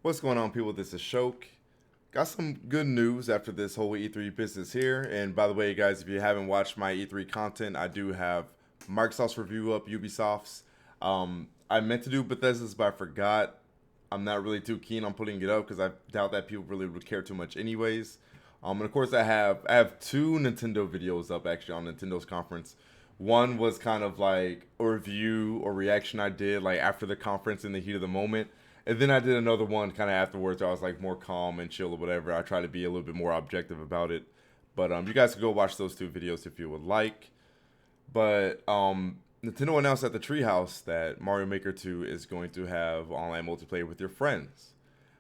What's going on, people? This is Shok. Got some good news after this whole E3 business here. And by the way, guys, if you haven't watched my E3 content, I do have Microsoft's review up, Ubisoft's. I meant to do Bethesda's, but I forgot. I'm not really too keen on putting it up because I doubt that people really would care too much, anyways. And of course, I have two Nintendo videos up actually on Nintendo's conference. One was kind of like a review or reaction I did like after the conference in the heat of the moment. And then I did another one kind of afterwards where I was like more calm and chill or whatever. I try to be a little bit more objective about it. But you guys can go watch those two videos if you would like. But Nintendo announced at the Treehouse that Mario Maker 2 is going to have online multiplayer with your friends.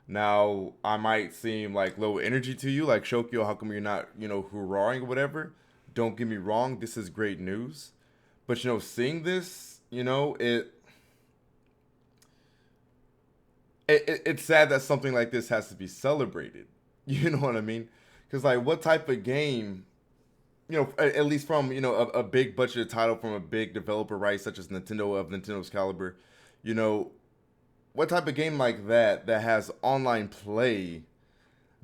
Now, I might seem like low energy to you, like Shokio, how come you're not, hoorahing or whatever? Don't get me wrong, this is great news. But seeing this, it's sad that something like this has to be celebrated. You know what I mean? Because like, what type of game, at least from a big budget title from a big developer, right, such as Nintendo of Nintendo's caliber, you know, what type of game like that has online play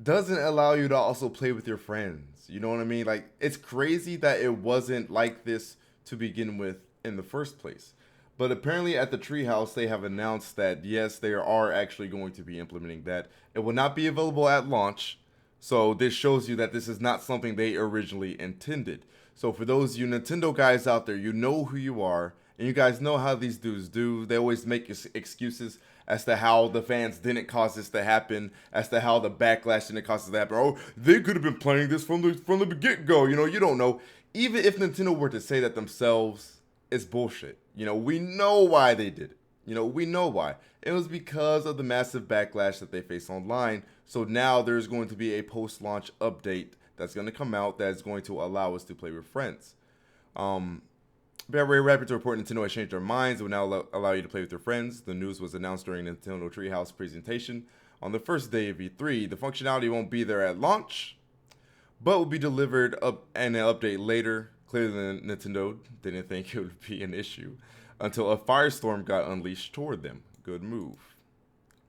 doesn't allow you to also play with your friends? You know what I mean? Like, it's crazy that it wasn't like this to begin with in the first place. But apparently at the Treehouse, they have announced that yes, they are actually going to be implementing that. It will not be available at launch. So this shows you that this is not something they originally intended. So for those you Nintendo guys out there, you know who you are, and you guys know how these dudes do. They always make excuses as to how the fans didn't cause this to happen, as to how the backlash didn't cause this to happen. Oh, they could have been playing this from the get go. You don't know. Even if Nintendo were to say that themselves, it's bullshit. We know why they did it. We know why. It was because of the massive backlash that they face online. So now there's going to be a post-launch update that's going to come out that's going to allow us to play with friends. Very rapid to report, Nintendo has changed their minds. It will now allow you to play with your friends. The news was announced during Nintendo Treehouse presentation on the first day of E3. The functionality won't be there at launch, but will be delivered up and an update later. Clearly, Nintendo didn't think it would be an issue until a firestorm got unleashed toward them. Good move.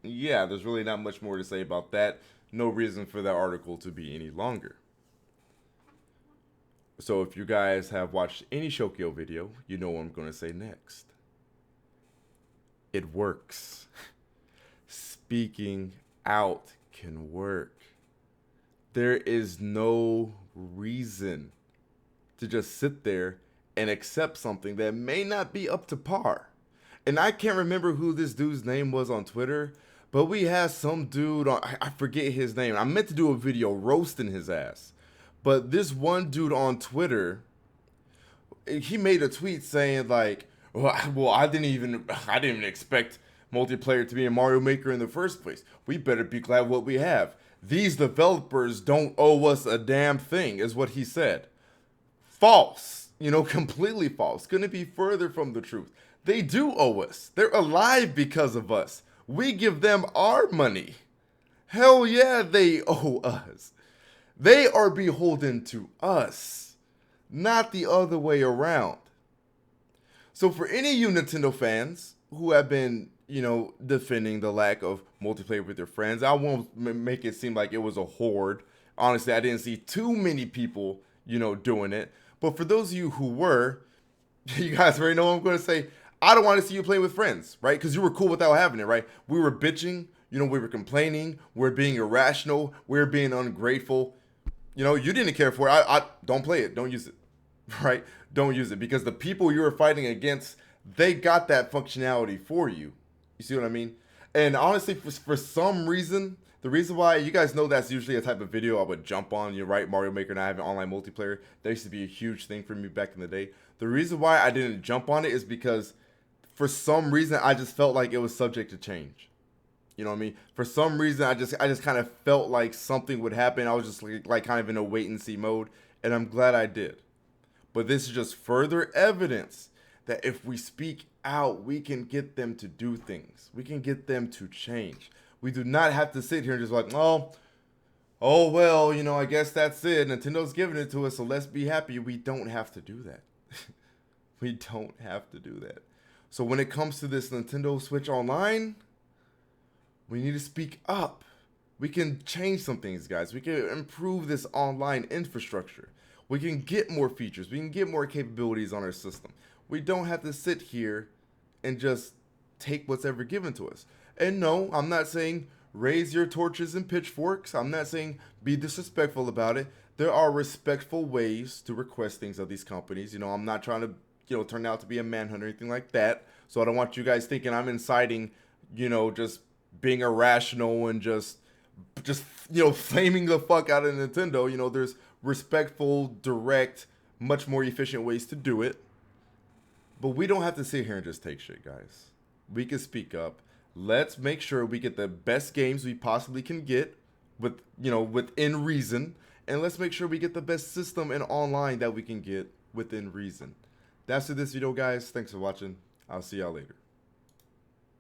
Yeah, there's really not much more to say about that. No reason for that article to be any longer. So if you guys have watched any Shokio video, you know what I'm going to say next. It works. Speaking out can work. There is no reason to just sit there and accept something that may not be up to par. And I can't remember who this dude's name was on Twitter, but we had some dude on, I forget his name. I meant to do a video roasting his ass. But this one dude on Twitter, he made a tweet saying like, well, I didn't even expect multiplayer to be in Mario Maker in the first place. We better be glad what we have. These developers don't owe us a damn thing, is what he said. False. Completely false. Couldn't be further from the truth. They do owe us. They're alive because of us. We give them our money. Hell yeah, they owe us. They are beholden to us, not the other way around. So for any of you Nintendo fans who have been, defending the lack of multiplayer with your friends, I won't make it seem like it was a horde. Honestly, I didn't see too many people, doing it. But for those of you who were, you guys already know what I'm going to say. I don't want to see you playing with friends, right? Because you were cool without having it, right? We were bitching, we were complaining, we were being irrational, we were being ungrateful. You didn't care for it. I don't play it. Don't use it, right? Don't use it because the people you were fighting against, they got that functionality for you. You see what I mean? And honestly, for some reason, the reason why you guys know that's usually a type of video I would jump on, you're right, Mario Maker and I have an online multiplayer. That used to be a huge thing for me back in the day. The reason why I didn't jump on it is because for some reason I just felt like it was subject to change. You know what I mean? For some reason, I just kind of felt like something would happen. I was just like kind of in a wait and see mode, and I'm glad I did. But this is just further evidence that if we speak out, we can get them to do things. We can get them to change. We do not have to sit here and just like, oh well, I guess that's it. Nintendo's giving it to us, so let's be happy. We don't have to do that. We don't have to do that. So when it comes to this Nintendo Switch Online, We need to speak up. We can change some things, guys. We can improve this online infrastructure. We can get more features. We can get more capabilities on our system. We don't have to sit here and just take what's ever given to us. And no, I'm not saying raise your torches and pitchforks. I'm not saying be disrespectful about it. There are respectful ways to request things of these companies. You know, I'm not trying to, turn out to be a manhunt or anything like that. So I don't want you guys thinking I'm inciting, just being irrational and just flaming the fuck out of Nintendo. There's respectful, direct, much more efficient ways to do it. But we don't have to sit here and just take shit, guys. We can speak up. Let's make sure we get the best games we possibly can get within reason, and let's make sure we get the best system and online that we can get within reason. That's it, this video, guys. Thanks for watching. I'll see y'all later.